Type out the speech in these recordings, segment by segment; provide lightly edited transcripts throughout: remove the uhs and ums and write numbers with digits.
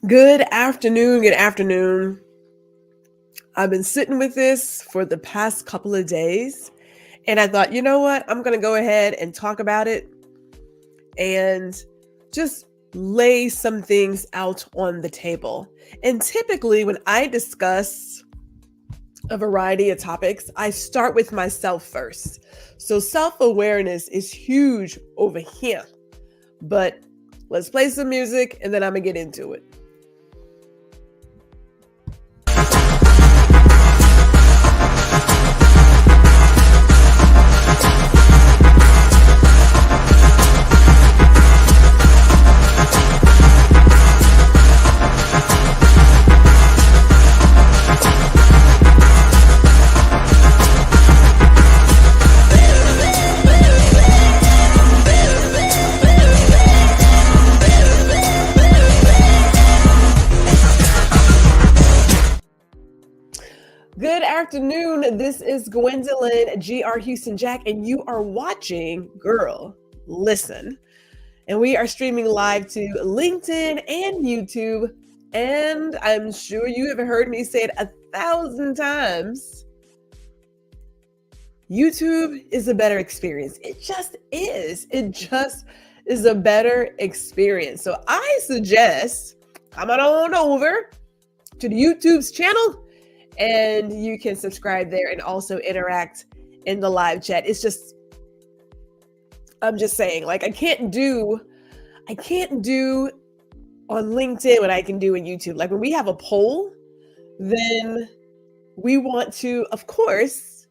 Good afternoon. Good afternoon. I've been sitting with this for the past couple of days, and I thought, you know what? I'm going to go ahead and talk about it and just lay some things out on the table. And typically, when I discuss a variety of topics, I start with myself first. So self-awareness is huge over here. But let's play some music and then I'm going to get into it. Good afternoon. This is Gwendolyn G.R. Houston Jack, and you are watching Guuuuurl Listen. And we are streaming live to LinkedIn and YouTube. And I'm sure you have heard me say it 1,000 times. YouTube is a better experience. It just is. It just is a better experience. So I suggest coming on over to the YouTube's channel. And you can subscribe there and also interact in the live chat. I'm just saying, like, I can't do on LinkedIn what I can do in YouTube. Like when we have a poll, then we want to, of course,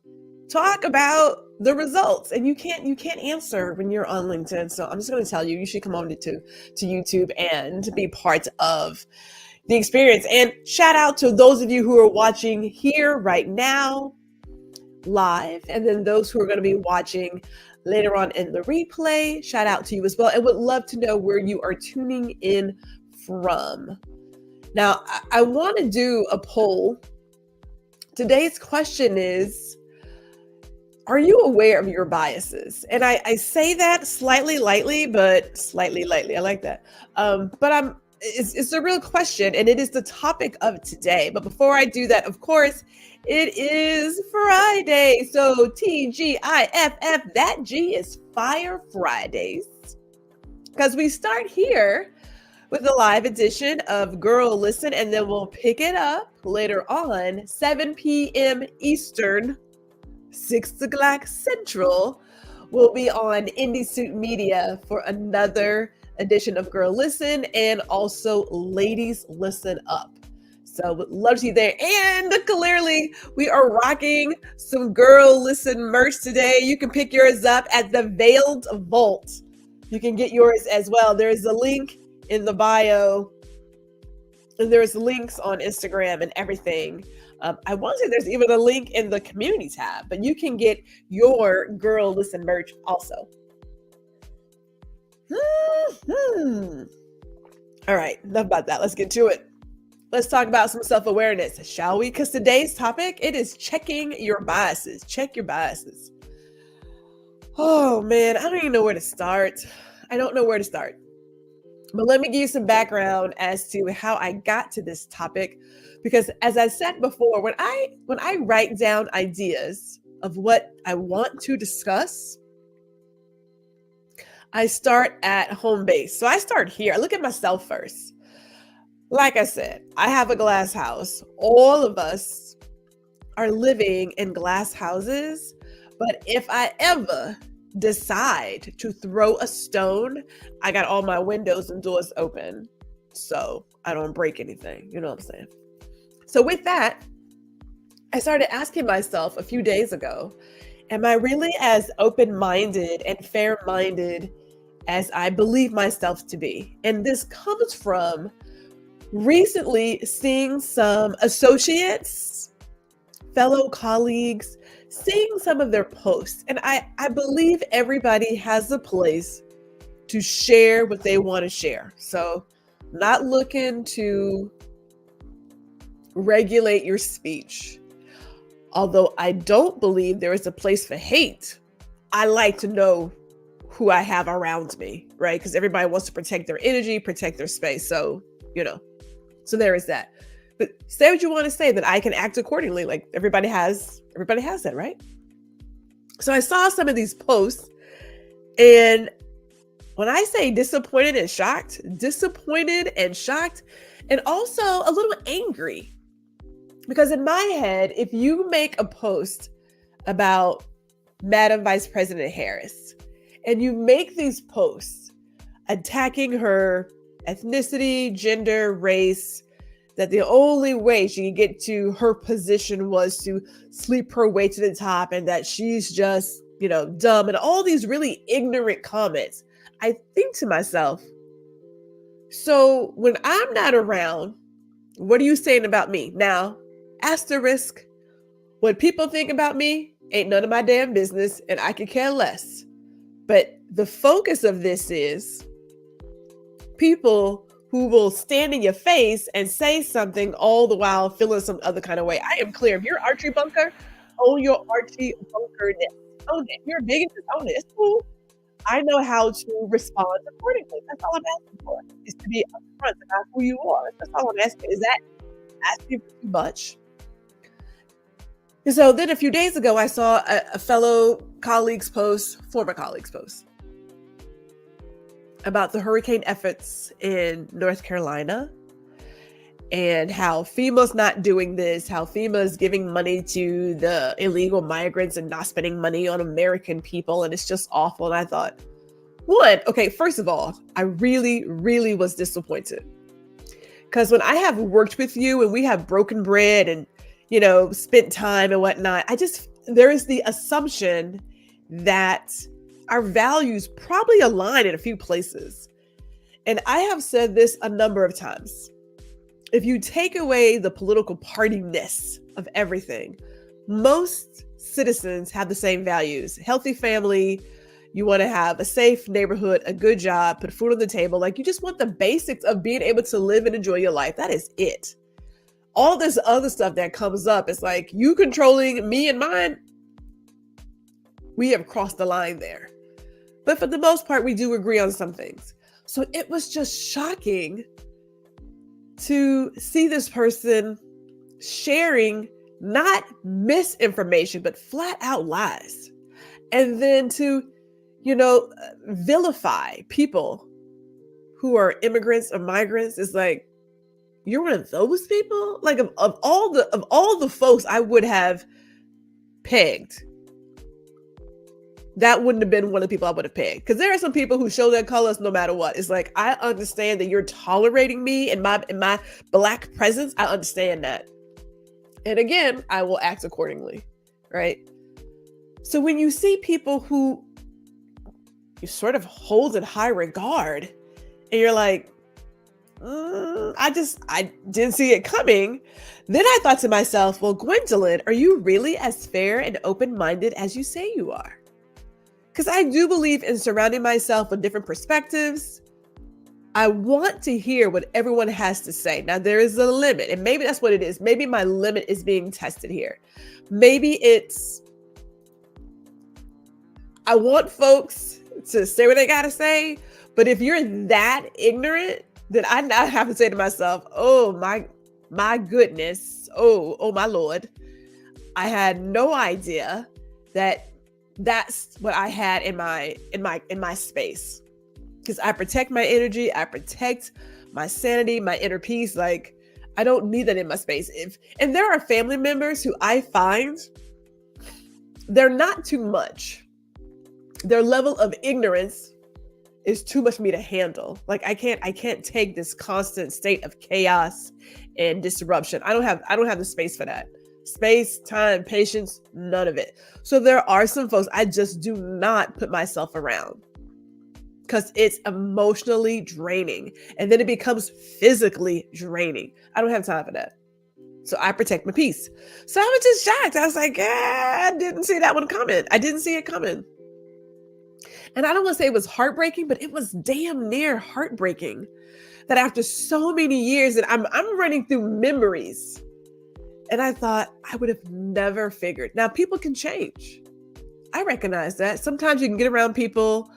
talk about the results. And you can't answer when you're on LinkedIn. So I'm just going to tell you should come on to YouTube and be part of the experience. And shout out to those of you who are watching here right now live, and then those who are going to be watching later on in the replay. Shout out to you as well, and would love to know where you are tuning in from. Now, I want to do a poll. Today's question is, are you aware of your biases? And I say that slightly lightly, but slightly lightly. I like that. But it's a real question, and it is the topic of today. But before I do that, of course, it is Friday. So TGIFF, that G is Fire Fridays. Because we start here with a live edition of Guuuuurl Listen, and then we'll pick it up later on, 7 p.m. Eastern, 6 o'clock Central. We'll be on Indie Suit Media for another edition of Guuuuurl Listen, and also Ladies Listen Up. So would love to see you there. And clearly we are rocking some Guuuuurl Listen merch today. You can pick yours up at the Veiled Vault. You can get yours as well. There's a link in the bio, and there's links on Instagram and everything. I want to say there's even a link in the community tab, but you can get your Guuuuurl Listen merch also. All right, enough about that. Let's get to it. Let's talk about some self-awareness, shall we? Because today's topic, it is checking your biases. Check your biases. Oh man, I don't even know where to start. I don't know where to start. But let me give you some background as to how I got to this topic. Because as I said before, when I write down ideas of what I want to discuss, I start at home base. So I start here. I look at myself first. Like I said, I have a glass house. All of us are living in glass houses. But if I ever decide to throw a stone, I got all my windows and doors open so I don't break anything. You know what I'm saying? So with that, I started asking myself a few days ago, am I really as open-minded and fair-minded as I believe myself to be? And this comes from recently seeing some associates, fellow colleagues, seeing some of their posts. And I believe everybody has a place to share what they want to share. So not looking to regulate your speech. Although I don't believe there is a place for hate, I like to know who I have around me, right? Because everybody wants to protect their energy, protect their space. So, So there is that. But say what you want to say, that I can act accordingly. Like everybody has that, right? So I saw some of these posts, and when I say disappointed and shocked, and also a little angry. Because in my head, if you make a post about Madam Vice President Harris, and you make these posts attacking her ethnicity, gender, race, that the only way she could get to her position was to sleep her way to the top, and that she's just, dumb, and all these really ignorant comments, I think to myself, so when I'm not around, what are you saying about me? Now, asterisk, what people think about me ain't none of my damn business, and I could care less. But the focus of this is people who will stand in your face and say something all the while feeling some other kind of way. I am clear. If you're Archie Bunker, own your Archie Bunkerness. Own it. If you're big, just own it. It's cool. I know how to respond accordingly. That's all I'm asking for, is to be upfront about who you are. That's all I'm asking. Is that asking for too much? And so then a few days ago, I saw a former colleague's post about the hurricane efforts in North Carolina, and how FEMA's not doing this, how FEMA is giving money to the illegal migrants and not spending money on American people. And it's just awful. And I thought, first of all, I really, really was disappointed. Because when I have worked with you and we have broken bread and, spent time and whatnot, there is the assumption that our values probably align in a few places. And I have said this a number of times. If you take away the political partiness of everything, most citizens have the same values. Healthy family, you want to have a safe neighborhood, a good job, put food on the table. Like, you just want the basics of being able to live and enjoy your life. That is it. All this other stuff that comes up, it's like you controlling me and mine. We have crossed the line there. But for the most part, we do agree on some things. So it was just shocking to see this person sharing not misinformation, but flat out lies. And then to, vilify people who are immigrants or migrants is like, you're one of those people? Like of all the folks I would have pegged, that wouldn't have been one of the people I would have pegged. Because there are some people who show their colors no matter what. It's like, I understand that you're tolerating me and my Black presence. I understand that. And again, I will act accordingly, right? So when you see people who you sort of hold in high regard, and you're like, I didn't see it coming. Then I thought to myself, well, Gwendolyn, are you really as fair and open-minded as you say you are? Because I do believe in surrounding myself with different perspectives. I want to hear what everyone has to say. Now, there is a limit, and maybe that's what it is. Maybe my limit is being tested here. Maybe it's, I want folks to say what they got to say, but if you're that ignorant, then I now have to say to myself, oh, my goodness. Oh, my Lord. I had no idea that that's what I had in my space. Because I protect my energy, I protect my sanity, my inner peace. Like, I don't need that in my space. And there are family members who I find they're not too much. Their level of ignorance is too much for me to handle. Like, I can't take this constant state of chaos and disruption. I don't have the space for that. Space, time, patience, none of it. So there are some folks I just do not put myself around because it's emotionally draining, and then it becomes physically draining. I don't have time for that. So I protect my peace. So I was just shocked. I was like, I didn't see that one coming. I didn't see it coming. And I don't want to say it was heartbreaking, but it was damn near heartbreaking that after so many years, and I'm running through memories, and I thought I would have never figured. Now, people can change. I recognize that. Sometimes you can get around people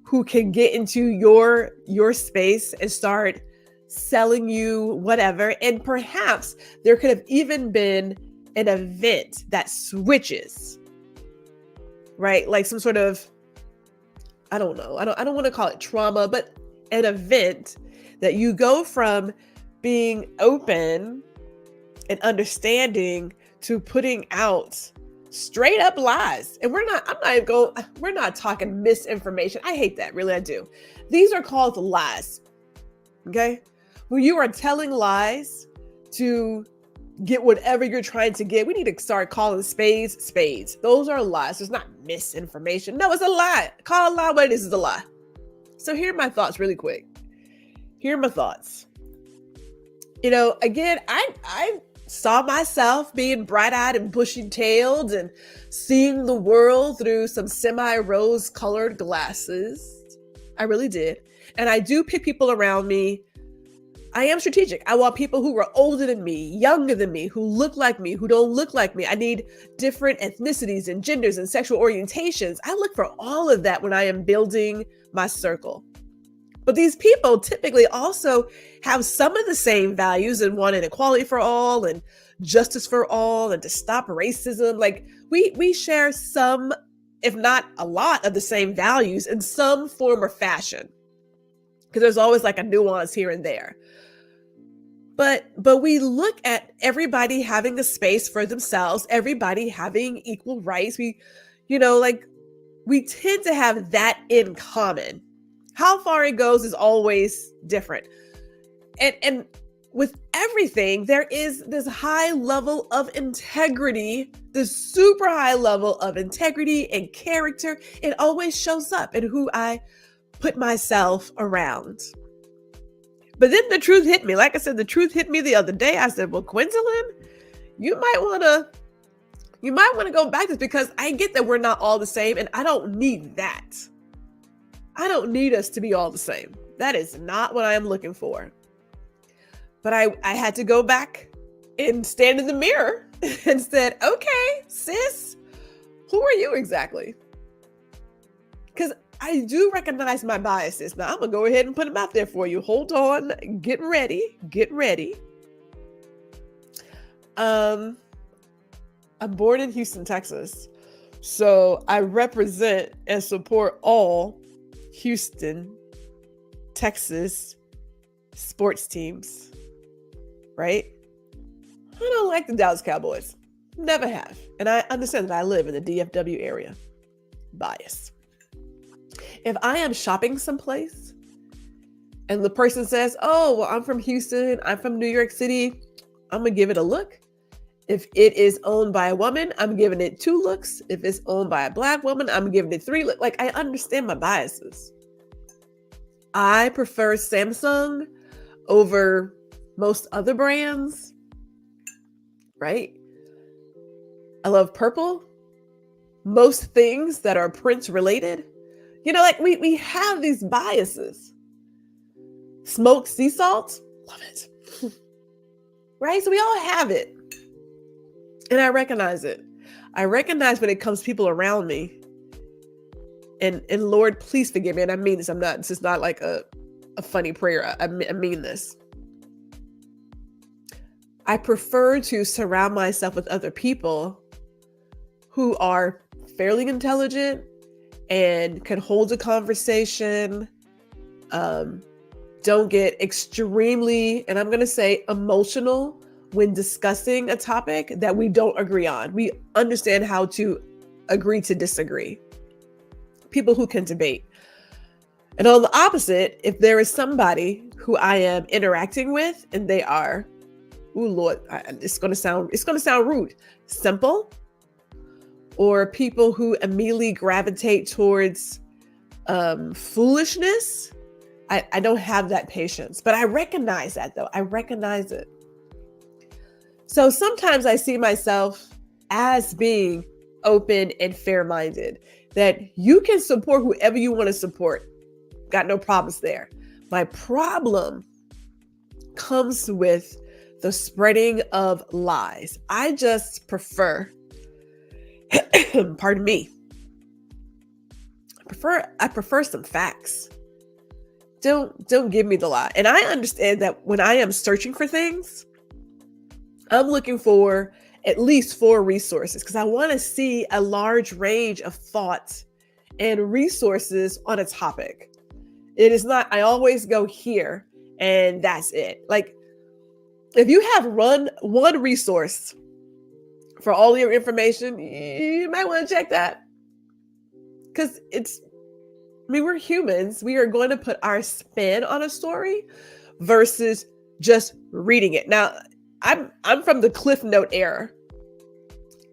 who can get into your space and start selling you whatever. And perhaps there could have even been an event that switches, right? Like some sort of, I don't know. I don't want to call it trauma, but an event that you go from being open and understanding to putting out straight up lies. And we're not talking misinformation. I hate that. Really, I do. These are called lies. Okay. When you are telling lies to get whatever you're trying to get, we need to start calling spades spades. Those are lies. It's not misinformation. No, it's a lie. Call a lie what it is a lie. So here are my thoughts really quick. Here are my thoughts. Again, I saw myself being bright-eyed and bushy-tailed and seeing the world through some semi-rose colored glasses. I really did. And I do pick people around me. I am strategic. I want people who are older than me, younger than me, who look like me, who don't look like me. I need different ethnicities and genders and sexual orientations. I look for all of that when I am building my circle. But these people typically also have some of the same values and want equality for all and justice for all and to stop racism. Like we share some, if not a lot, of the same values in some form or fashion. Because there's always like a nuance here and there. But we look at everybody having a space for themselves, everybody having equal rights. We tend to have that in common. How far it goes is always different. And with everything, there is this high level of integrity, this super high level of integrity and character. It always shows up in who I put myself around. But then the truth hit me. Like I said, the truth hit me the other day. I said, well, Gwendolyn, you might want to go back to this, because I get that we're not all the same, and I don't need that. I don't need us to be all the same. That is not what I am looking for. But I had to go back and stand in the mirror and said, okay, sis, who are you exactly? Because I do recognize my biases. Now I'm going to go ahead and put them out there for you. Hold on. Get ready. I'm born in Houston, Texas. So I represent and support all Houston, Texas sports teams, right? I don't like the Dallas Cowboys. Never have. And I understand that I live in the DFW area. Bias. If I am shopping someplace and the person says, oh, well, I'm from Houston, I'm from New York City, I'm going to give it a look. If it is owned by a woman, I'm giving it 2 looks. If it's owned by a Black woman, I'm giving it 3 looks. Like, I understand my biases. I prefer Samsung over most other brands, right? I love purple. Most things that are Prince related. We have these biases. Smoked sea salt, love it. Right? So we all have it. And I recognize it. I recognize when it comes to people around me. And Lord, please forgive me. And I mean this. This is not like a funny prayer. I mean this. I prefer to surround myself with other people who are fairly intelligent and can hold a conversation, don't get extremely, and I'm going to say emotional when discussing a topic that we don't agree on. We understand how to agree to disagree. People who can debate. And on the opposite, if there is somebody who I am interacting with and they are, it's going to sound rude, simple, or people who immediately gravitate towards foolishness, I don't have that patience. But I recognize that, though. I recognize it. So sometimes I see myself as being open and fair-minded, that you can support whoever you want to support. Got no problems there. My problem comes with the spreading of lies. I just prefer, pardon me, I prefer some facts. Don't give me the lie. And I understand that when I am searching for things, I'm looking for at least 4 resources because I want to see a large range of thoughts and resources on a topic. It is not, I always go here and that's it. Like, if you have one resource for all your information, you might want to check that. Because we're humans. We are going to put our spin on a story versus just reading it. Now, I'm from the Cliff Note era.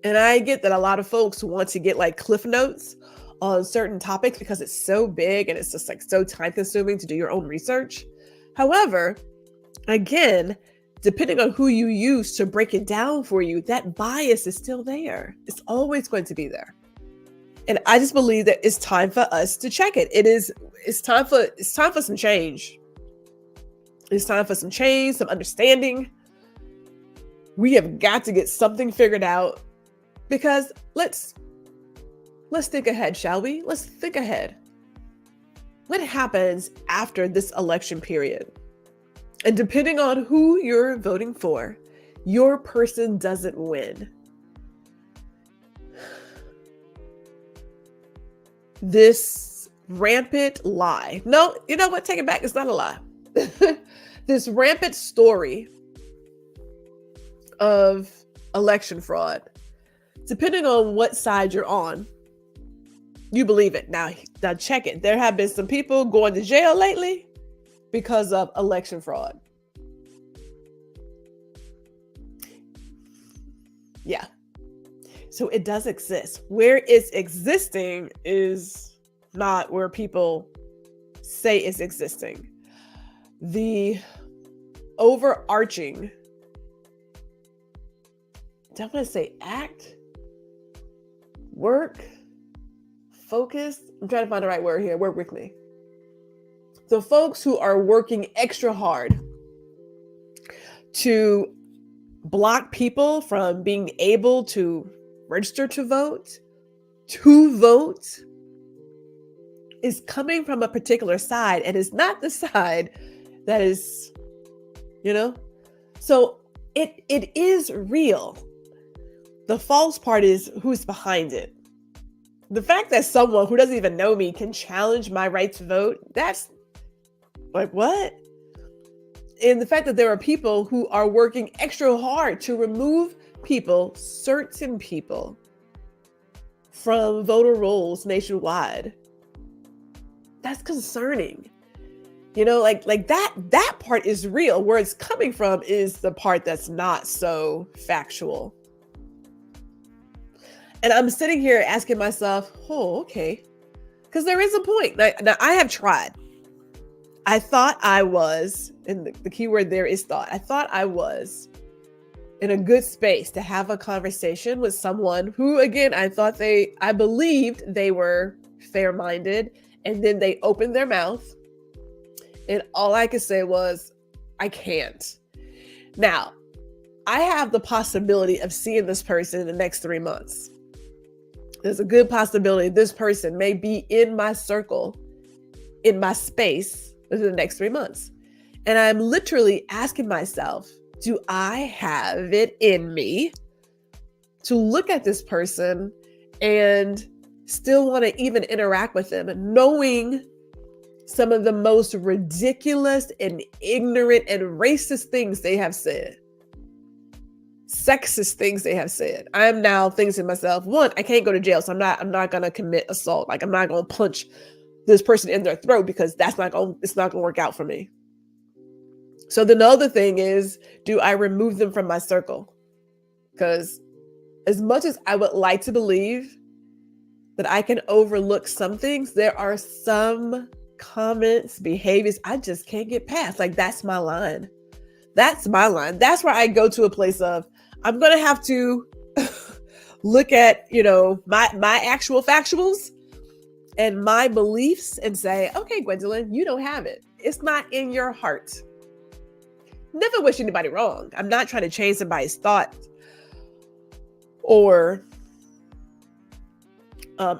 And I get that a lot of folks want to get like Cliff Notes on certain topics because it's so big and it's just like so time consuming to do your own research. However, again, depending on who you use to break it down for you, that bias is still there. It's always going to be there. And I just believe that it's time for us to check it. It's time for some change. It's time for some change, some understanding. We have got to get something figured out because let's think ahead, shall we? Let's think ahead. What happens after this election period? And depending on who you're voting for, your person doesn't win. This rampant lie. No, you know what? Take it back. It's not a lie. This rampant story of election fraud, depending on what side you're on, you believe it. Now check it. There have been some people going to jail lately because of election fraud. Yeah. So it does exist. Where it's existing is not where people say it's existing. The overarching, don't want to say act, work, focus. I'm trying to find the right word here. Work quickly. The folks who are working extra hard to block people from being able to register to vote is coming from a particular side and is not the side that is, so it is real. The false part is who's behind it. The fact that someone who doesn't even know me can challenge my right to vote, that's like, what? And the fact that there are people who are working extra hard to remove certain people, from voter rolls nationwide, that's concerning. Like that part is real. Where it's coming from is the part that's not so factual. And I'm sitting here asking myself, oh, okay. Because there is a point. Now, I have tried. I thought I was, and the key word there is thought. I thought I was in a good space to have a conversation with someone who, again, I believed they were fair-minded. And then they opened their mouth. And all I could say was, I can't. Now, I have the possibility of seeing this person in the next 3 months. There's a good possibility this person may be in my circle, in my space within the next 3 months. And I'm literally asking myself, do I have it in me to look at this person and still want to even interact with them, knowing some of the most ridiculous and ignorant and racist things they have said, sexist things they have said? I am now thinking to myself, one, I can't go to jail, so I'm not going to commit assault. Like, I'm not going to punch this person in their throat because it's not going to work out for me. So then the other thing is, do I remove them from my circle? Because as much as I would like to believe that I can overlook some things, there are some comments, behaviors I just can't get past. Like, that's my line. That's my line. That's where I go to a place of, I'm going to have to look at, my actual factuals and my beliefs and say, okay, Gwendolyn, you don't have it. It's not in your heart. Never wish anybody wrong. I'm not trying to change somebody's thought or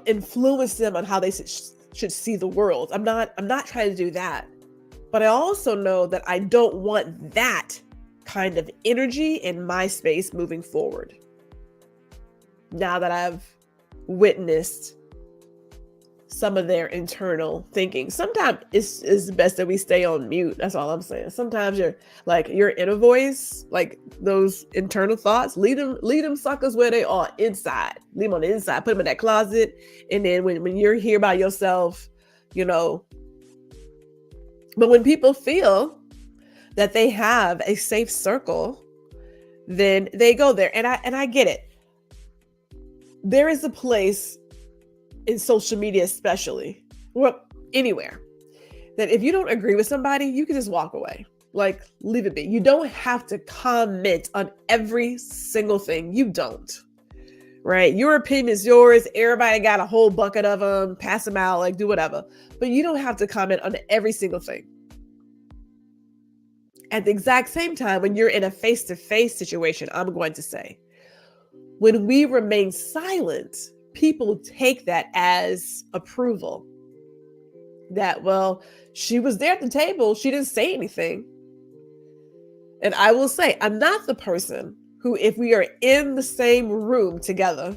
influence them on how they should see the world. I'm not trying to do that. But I also know that I don't want that kind of energy in my space moving forward. Now that I've witnessed some of their internal thinking. Sometimes it's best that we stay on mute. That's all I'm saying. Sometimes your inner voice, like those internal thoughts, leave them suckers where they are, inside. Leave them on the inside, put them in that closet. And then when you're here by yourself, but when people feel that they have a safe circle, then they go there. And I get it. There is a place in social media, especially, well, anywhere, that if you don't agree with somebody, you can just walk away. Like, leave it be. You don't have to comment on every single thing. You don't, right? Your opinion is yours. Everybody got a whole bucket of them. Pass them out, like do whatever. But you don't have to comment on every single thing. At the exact same time, when you're in a face-to-face situation, I'm going to say, when we remain silent, people take that as approval. That, well, she was there at the table. She didn't say anything. And I will say, I'm not the person who, if we are in the same room together,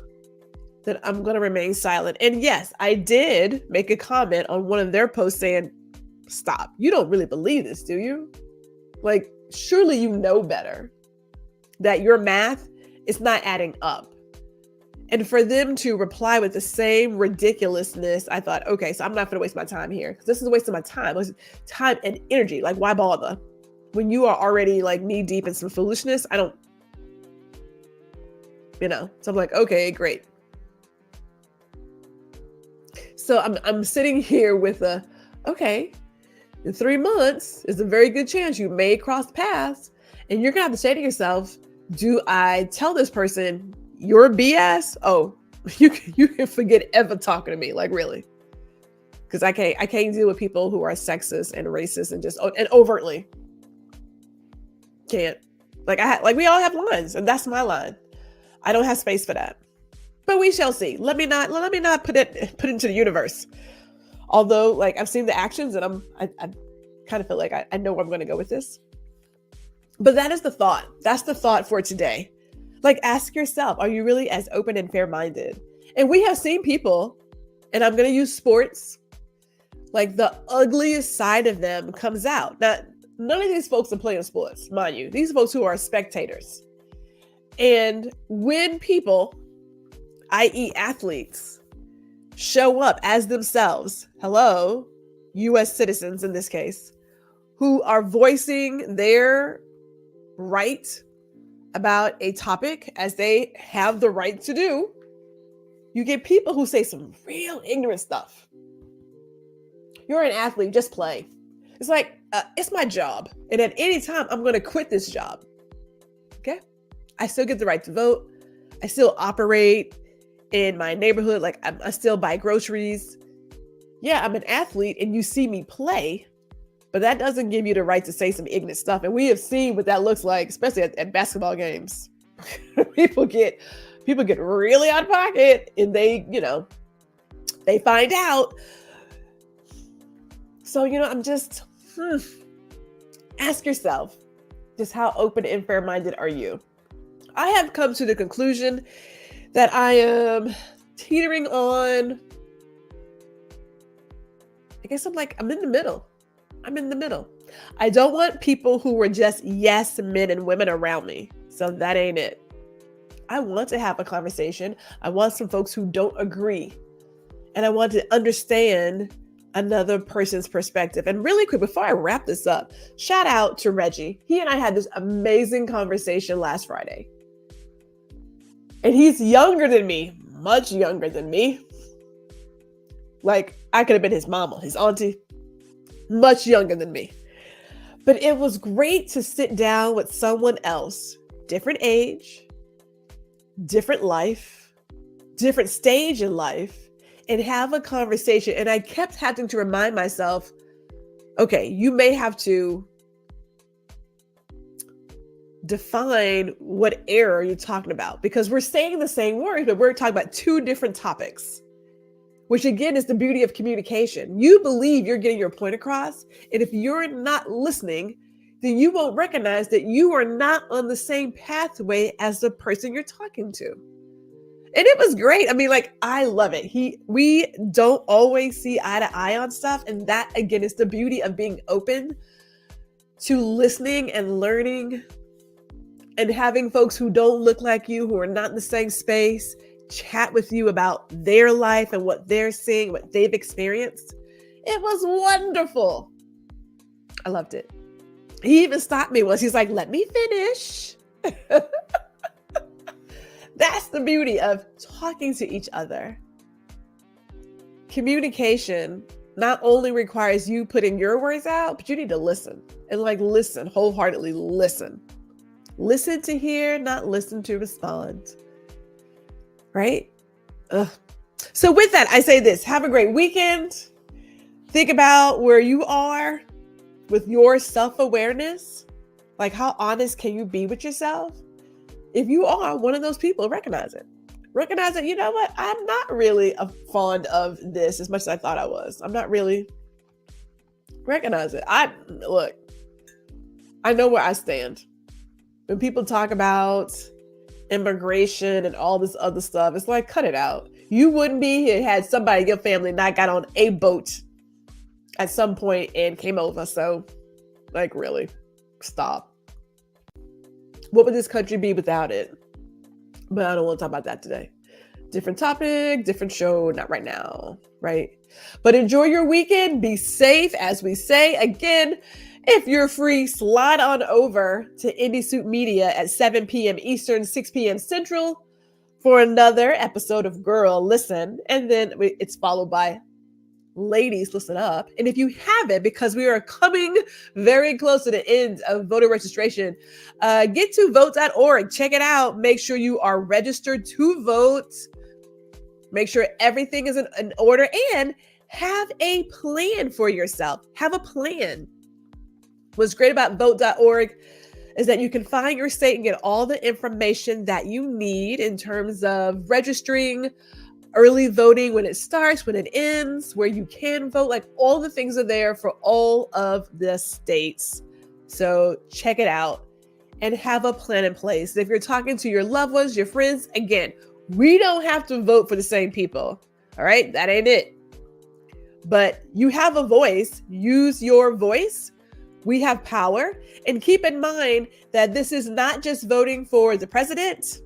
that I'm going to remain silent. And yes, I did make a comment on one of their posts saying, stop. You don't really believe this, do you? Like, surely you know better that your math is not adding up. And for them to reply with the same ridiculousness, I thought, okay, so I'm not going to waste my time here, because this is a waste of my time. It's time and energy. Like, why bother? When you are already like knee deep in some foolishness, I don't, so I'm like, okay, great. So I'm sitting here with okay, in 3 months, is a very good chance you may cross paths, and you're going to have to say to yourself, do I tell this person your BS? Oh, you can forget ever talking to me. Like, really? Because I can't deal with people who are sexist and racist and overtly. Can't. Like we all have lines, and that's my line. I don't have space for that. But we shall see. Let me not put it into the universe. Although, like, I've seen the actions, and I kind of feel like I know where I'm going to go with this. But that is the thought. That's the thought for today. Like, ask yourself, are you really as open and fair-minded? And we have seen people, and I'm going to use sports, like the ugliest side of them comes out. Now, none of these folks are playing sports, mind you. These folks who are spectators. And when people, i.e. athletes, show up as themselves, hello, U.S. citizens in this case, who are voicing their right about a topic as they have the right to do, you get people who say some real ignorant stuff. You're an athlete, just play. It's like, it's my job. And at any time, I'm going to quit this job. Okay? I still get the right to vote. I still operate in my neighborhood. Like, I still buy groceries. Yeah, I'm an athlete and you see me play, but that doesn't give you the right to say some ignorant stuff. And we have seen what that looks like, especially at basketball games. people get really out of pocket, and they find out. So, I'm just, ask yourself, just how open and fair-minded are you? I have come to the conclusion that I am teetering on, I guess I'm in the middle. I'm in the middle. I don't want people who were just yes men and women around me. So that ain't it. I want to have a conversation. I want some folks who don't agree. And I want to understand another person's perspective. And really quick, before I wrap this up, shout out to Rejy. He and I had this amazing conversation last Friday. And he's younger than me, much younger than me. Like, I could have been his mama, his auntie, much younger than me. But it was great to sit down with someone else, different age, different life, different stage in life, and have a conversation. And I kept having to remind myself, okay, you may have to define what error you're talking about, because we're saying the same words, but we're talking about two different topics. which again is the beauty of communication. You believe you're getting your point across. And if you're not listening, then you won't recognize that you are not on the same pathway as the person you're talking to. And it was great. I mean, like, I love it. We don't always see eye to eye on stuff. And that, again, is the beauty of being open to listening and learning and having folks who don't look like you, who are not in the same space, chat with you about their life and what they're seeing, what they've experienced. It was wonderful. I loved it. He even stopped me once. He's like, let me finish. That's the beauty of talking to each other. Communication not only requires you putting your words out, but you need to listen. And like, listen, wholeheartedly listen. Listen to hear, not listen to respond. Right? Ugh. So with that, I say this, have a great weekend. Think about where you are with your self-awareness. Like, how honest can you be with yourself? If you are one of those people, recognize it. Recognize that, you know what? I'm not really fond of this as much as I thought I was. I'm not really. Recognize it. Look, I know where I stand. When people talk about immigration and all this other stuff, it's like, cut it out. You wouldn't be here had somebody in your family not got on a boat at some point and came over. So, like, really, stop. What would this country be without it? But I don't want to talk about that today. Different topic, different show, not right now, right? But enjoy your weekend. Be safe, as we say. Again, if you're free, slide on over to Indie Soup Media at 7 p.m. Eastern, 6 p.m. Central for another episode of Guuuuurl Listen. And then it's followed by Ladies Listen Up. And if you haven't, because we are coming very close to the end of voter registration, get to vote.org. Check it out. Make sure you are registered to vote. Make sure everything is in order and have a plan for yourself. Have a plan. What's great about vote.org is that you can find your state and get all the information that you need in terms of registering, early voting, when it starts, when it ends, where you can vote, like all the things are there for all of the states. So check it out and have a plan in place. If you're talking to your loved ones, your friends, again, we don't have to vote for the same people. All right, that ain't it. But you have a voice. Use your voice. We have power. And keep in mind that this is not just voting for the president.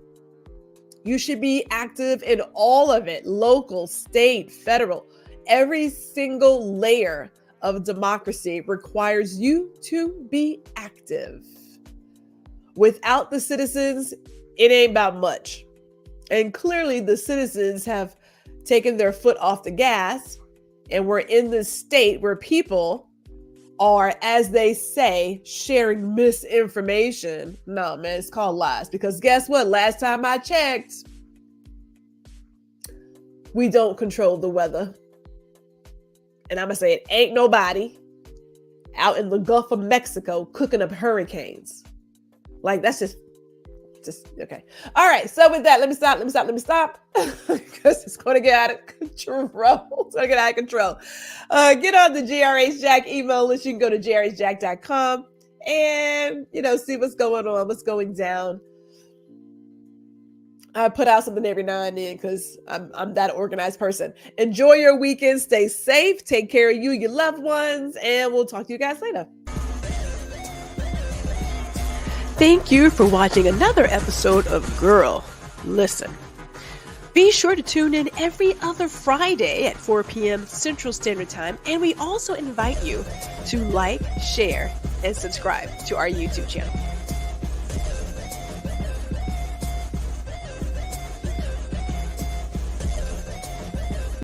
You should be active in all of it, local, state, federal. Every single layer of democracy requires you to be active. Without the citizens, it ain't about much. And clearly the citizens have taken their foot off the gas, and we're in this state where people are, as they say, sharing misinformation. No, man, it's called lies. Because guess what? Last time I checked, we don't control the weather. And I'm going to say it ain't nobody out in the Gulf of Mexico cooking up hurricanes. Like, that's just okay. All right. So with that, let me stop. Because it's going to get out of control. It's going to get out of control. Get on the GRH Jack email list. You can go to grhjack.com and, see what's going on, what's going down. I put out something every now and then because I'm that organized person. Enjoy your weekend. Stay safe. Take care of you, your loved ones, and we'll talk to you guys later. Thank you for watching another episode of Guuuuurl Listen. Be sure to tune in every other Friday at 4 p.m. Central Standard Time, and we also invite you to like, share, and subscribe to our YouTube channel.